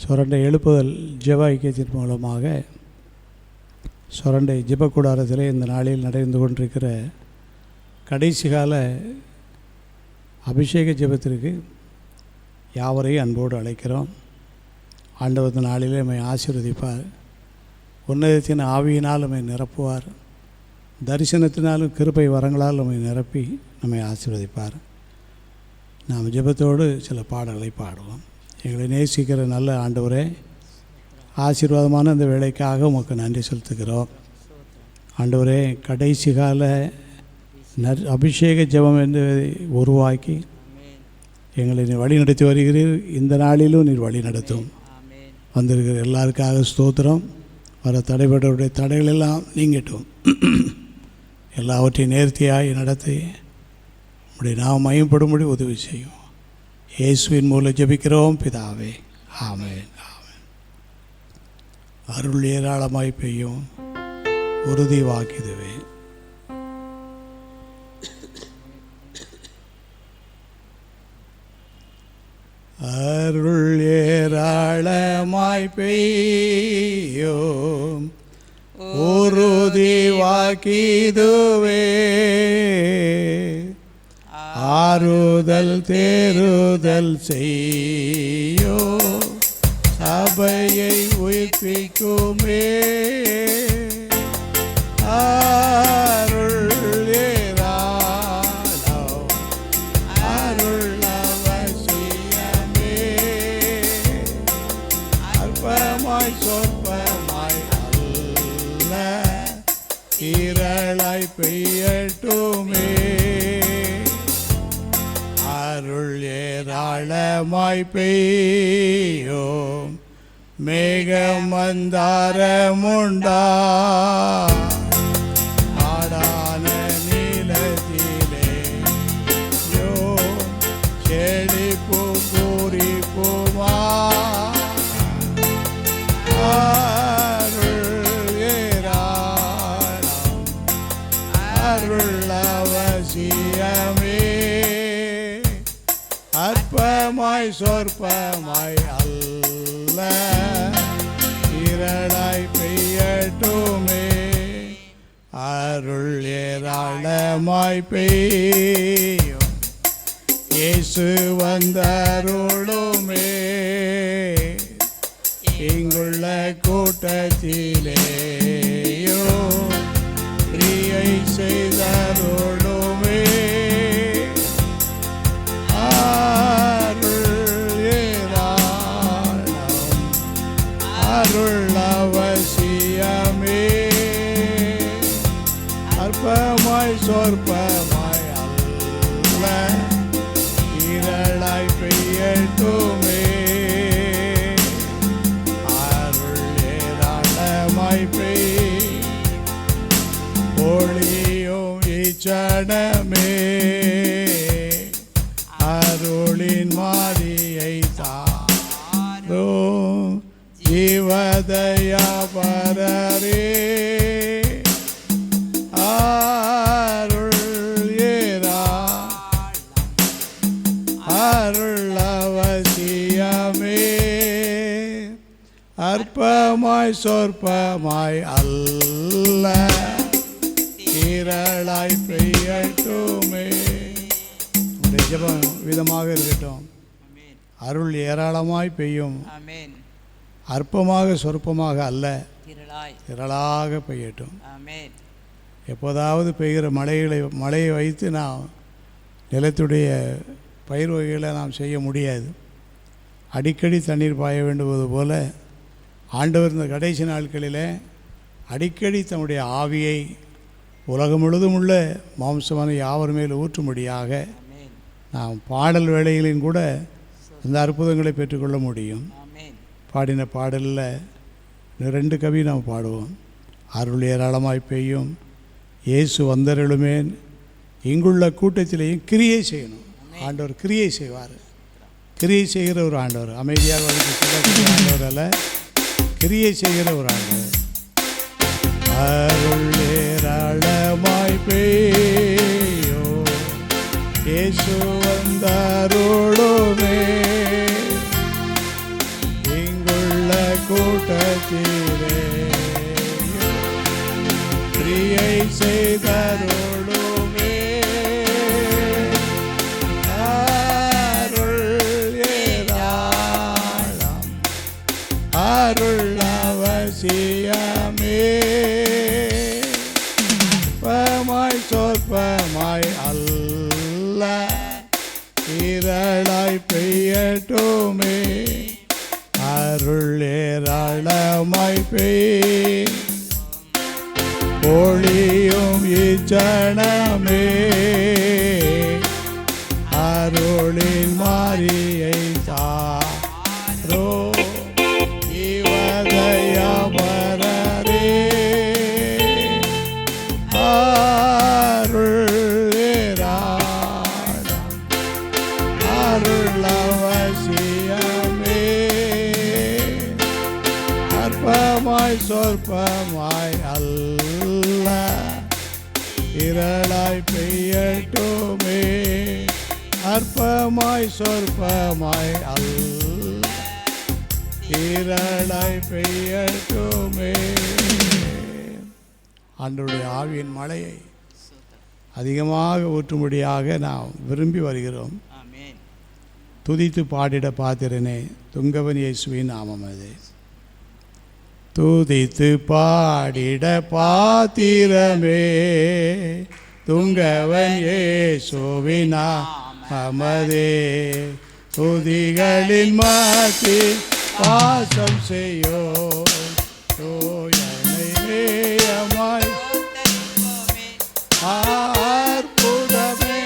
சுரண்டை எழுப்புதல் ஜெப ஐக்கியத்தின் மூலமாக சுரண்டை ஜெபக்கூடாரத்தில் இந்த நாளில் நடந்து கொண்டிருக்கிற கடைசி கால அபிஷேக ஜெபத்திற்கு யாவரையும் அன்போடு அழைக்கிறோம். ஆண்டவர் இந்த நாளிலே நம்மை ஆசீர்வதிப்பார். உன்னதத்தின் ஆவியினால் நம்மை நிரப்புவார். தரிசனத்தினாலும் கிருபை வரங்களால் நம்மை நிரப்பி நம்மை ஆசீர்வதிப்பார். நாம் ஜெபத்தோடு சில பாடல்களை பாடுவோம். எங்களை நேசிக்கிற நல்ல ஆண்டவரே, ஆசீர்வாதமான இந்த வேலைக்காக உமக்கு நன்றி செலுத்துகிறோம். ஆண்டவரே, கடைசி கால அபிஷேக ஜெபம் என்று உருவாக்கி எங்களை நீ வழி நடத்தி வருகிறீர். இந்த நாளிலும் நீர் வழி நடத்தும். வந்திருக்கிற எல்லாருக்காக ஸ்தோத்திரம். வர தடைபட்டவருடைய தடைகள் எல்லாம் நீங்கட்டும். எல்லாவற்றையும் நேர்த்தியாய் நடத்தி உடைய நாம் மயம்படும்படி உதவி செய்யும். இயேசுவின் மூலம் ஜெபிக்கிறோம் பிதாவே, ஆமென். ஆமென். அருள் ஏராளமாய் பெய்யும், உறுதி வாக்கிதுவே. அருள் ஏராளமாய் பெய்யும், உறுதி வாக்கிதுவே. ஆறுதல் தேறுதல் செய்யோ, சபையை உயிர்ப்பிக்குமே. அருள் ஏராளம், அருள் அவசியமே. அற்பமாய் சொற்பமாய் அல்ல, இரளாய் பெய்யட்டுமே. அருள் ஏராளமாய் பெய்யும், மேகம் மந்தாரமுண்டா. ஆடான நீலத்திலே யோ செழிப்பு பூரிப்புமா. அருள் ஏராளம், அருள் அவசியமே. அற்பமாய் சொற்பமாய் அல்ல, இரளாய் பெய்யட்டுமே. அருள் ஏராளமாய் பெய்யும், இயேசு வந்தருளுமே. இங்குள்ள கூட்டத்திலேயோ கிரியை செய்தருளுமே. அருள் அவசியமே. அற்பமாய் சொற்பமாய் அல்ல, இரளாய் பெய்யட்டுமே. அருள் ஏராளமாய் பெய் ஒளியும் இச்சடமே. அருளின் மாதியை தாரும், ஜீவதயா பரரே. அருள் ஏராளம், அருள் அவசியமே. அற்பமாய் சொற்பமாய் அல்ல, இரளாய் பெய்யட்டுமே. ஜெபம் விதமாக இருக்கட்டும். அருள் ஏராளமாய் பெய்யும், அற்பமாக சொற்பமாக அல்ல, திரளாக பெய்யட்டும். எப்போதாவது பெய்கிற மழையை வைத்து நாம் நிலத்துடைய பயிர் வகைகளை நாம் செய்ய முடியாது. அடிக்கடி தண்ணீர் பாய வேண்டுவது போல ஆண்டவர் இந்த கடைசி நாட்களில் அடிக்கடி தம்முடைய ஆவியை உலகம் முழுதும் உள்ள மாம்சமான யாவர் மேல் ஊற்றும்படியாக நாம் பாடல் வேளையிலும் கூட இந்த அற்புதங்களை பெற்றுக்கொள்ள முடியும். பாடின பாடலில் 2 கவி நாம் பாடுவோம். அருள் ஏராளமாய் பெய்யும், இயேசு வந்தருளுமேன். இங்குள்ள கூட்டத்திலேயும் கிரியை செய்யணும். ஆண்டவர் கிரியை செய்வார். கிரியை செய்கிற ஒரு ஆண்டவர், அமைதியாக சொல்லக்கூடிய ஆண்டவர் அல்ல, கிரியை செய்கிற ஒரு ஆண்டவர். அருள் ஏராளமாய் பெய்யும், இயேசு வந்தருளுமே. இங்குள்ள கூட்டத்திலே கிரியை செய்தருளுமே. அருள் ஏராளம், அருள் அவசியமே. பமாய் சொற்பமாய் அல்ல, இருளாய் பெய்யட்டுமே. அருள் ஏராளமாய் பெய் ஒளியும் இச்சனமே. அருளின் மாரியை தாரோ இவதயமரரே. அருள் ஏராளம், அருள் அவசியமே. அற்பமாய் சொற்பமாய் அல்ல, இருளாய் பெய்யட்டுமே. அற்பமாய் சொற்பமாய் அல்ல, இருளாய் பெய்யட்டுமே. ஆண்டவருடைய ஆவியின் மழையை அதிகமாக ஊற்றும்படியாக நாம் விரும்பி வருகிறோம். துதித்து பாடிட பாத்திரனே, துங்கவன் இயேசுவின் நாமம் அது. துதித்து பாடிட பாத்திரமே, துங்கவன் இயேசுவின் நாமதே. துதிகளின் மாற்றி வாசம் செய்யோ, தோயமாய் அற்புதமே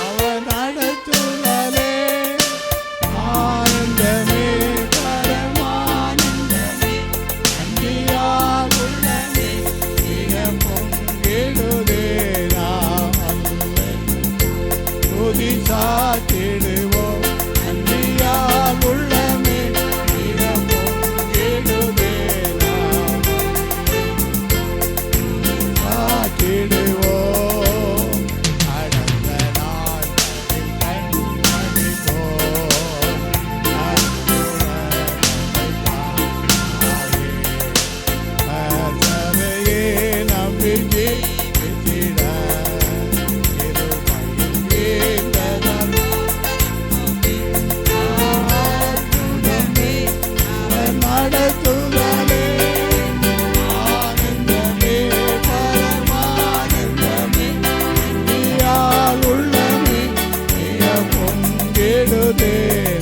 அவன் நடத்துதலே. ஆனந்தமே பரமானந்தமே, அன்பியால் உள்ளமே மிக பொங்கிடுதே. நாம் துதி சாத்திடுவோம், அன்பியால் உள்ளமே மிக பொங்கிடுதே. நாம் சாத்திடுவோம். அடந்த நாட்களில் கண்மணி போல் கர்த்தரையே நம்பி ஜீவித்திட கிருபையும் ஈந்ததன் அற்புதமே அவர் நடத்துதலே. ஆனந்தமே பரமானந்தமே, நீயால் உள்ளமே மிக பொங்கிடுதே.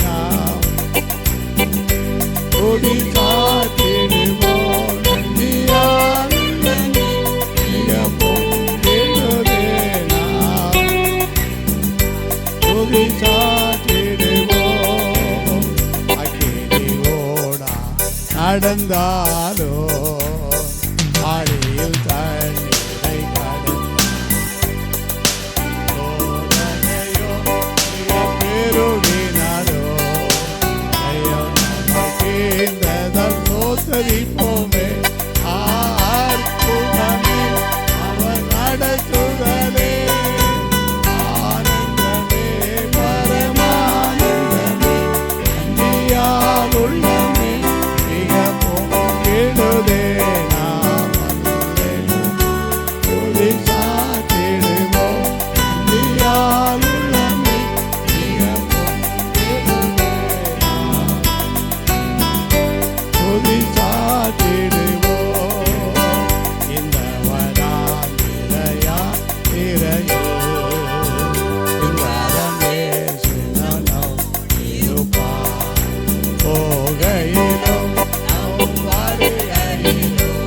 நாம் துதி சாத்திடுவோம், நீயால் உள்ளமே மிக பொங்கிடுதே. நாம் துதி சாத்திடுவோம். அக்கினியோடா நடந்தாலோ, ஆழியில் தண்ணீரை கடந்து சோதனையோ மிக பெருகினாரோ. ஐயோ நமக்கு இந்ததன் சோத்தரிப்போமே. அற்புதமே அவர் நடத்துதலே. ஆனந்தமே பரமானந்தமே, அன்பியால் உள்ளமே மிக பொங்கிடுதே. நாம் துதி சாத்திடுவோம், அன்பியால் உள்ளமே மிக பொங்கிடுதே. நாம் துதி சாத்திடுவோம். இந்த வராந்திரையா திரையோ இவ்வரமே சினனம் இருப்பார். போகையிலும் நம் வருகையிலும்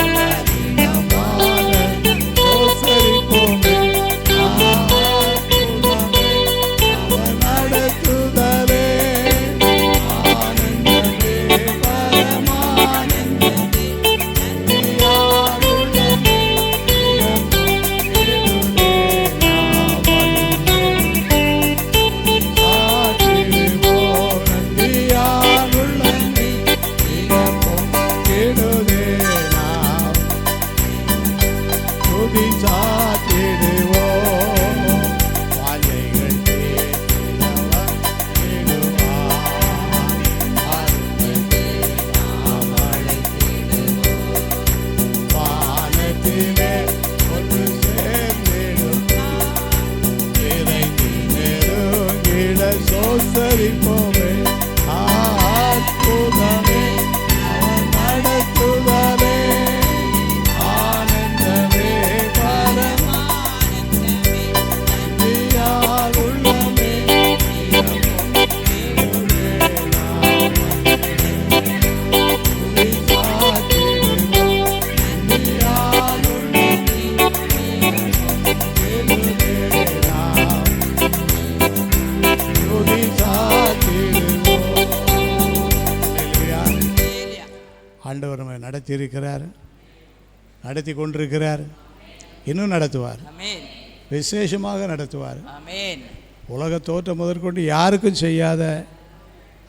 கடினமான சோசரிப்போமே. அற்புதமே அவர் நடத்துதலே. ஆனந்தமே பரமானந்தமே, ஆண்டவர் நம்மை நடத்தியிருக்கிறார், நடத்தி கொண்டிருக்கிறார், இன்னும் நடத்துவார், விசேஷமாக நடத்துவார். உலக தோற்றம் முதற்கொண்டு யாருக்கும் செய்யாத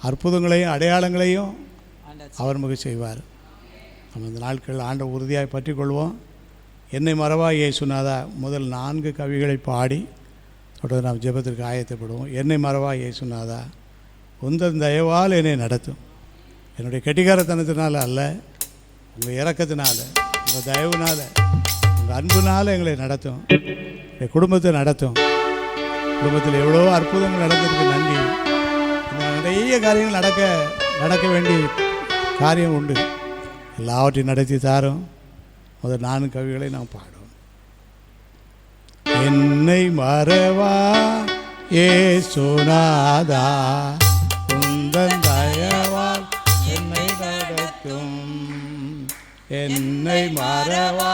அற்புதங்களையும் அடையாளங்களையும் அவர் நமக்கு செய்வார். நம்ம இந்த நாட்கள் ஆண்டவர் உறுதியாக பற்றி கொள்வோம். என்னை மறவா இயேசுநாதா முதல் 4 கவிகளை பாடி தொடர்ந்து நாம் ஜெபத்திற்கு ஆயத்தப்படுவோம். என்னை மறவா இயேசுநாதா உந்தன் தயவால் என்னை நடத்தும். என்னுடைய கெட்டிக்காரத்தனத்தினால அல்ல, உங்கள் இரக்கத்தினால, உங்கள் தயவுனால், உங்கள் அன்புனால் எங்களை நடத்தும், எங்கள் குடும்பத்தை நடத்தும். குடும்பத்தில் எவ்வளோ அற்புதங்கள் நடந்திருக்கு, நன்றி. நிறைய காரியங்கள் நடக்க வேண்டிய காரியம் உண்டு, எல்லாவற்றையும் நடத்தி தாரும். முதல் 4 கவிகளை நாம் பாடுவோம். என்னை மறவா இயேசுநாதா உந்தன் தயவால் என்னை நடத்தும். என்னை மறவா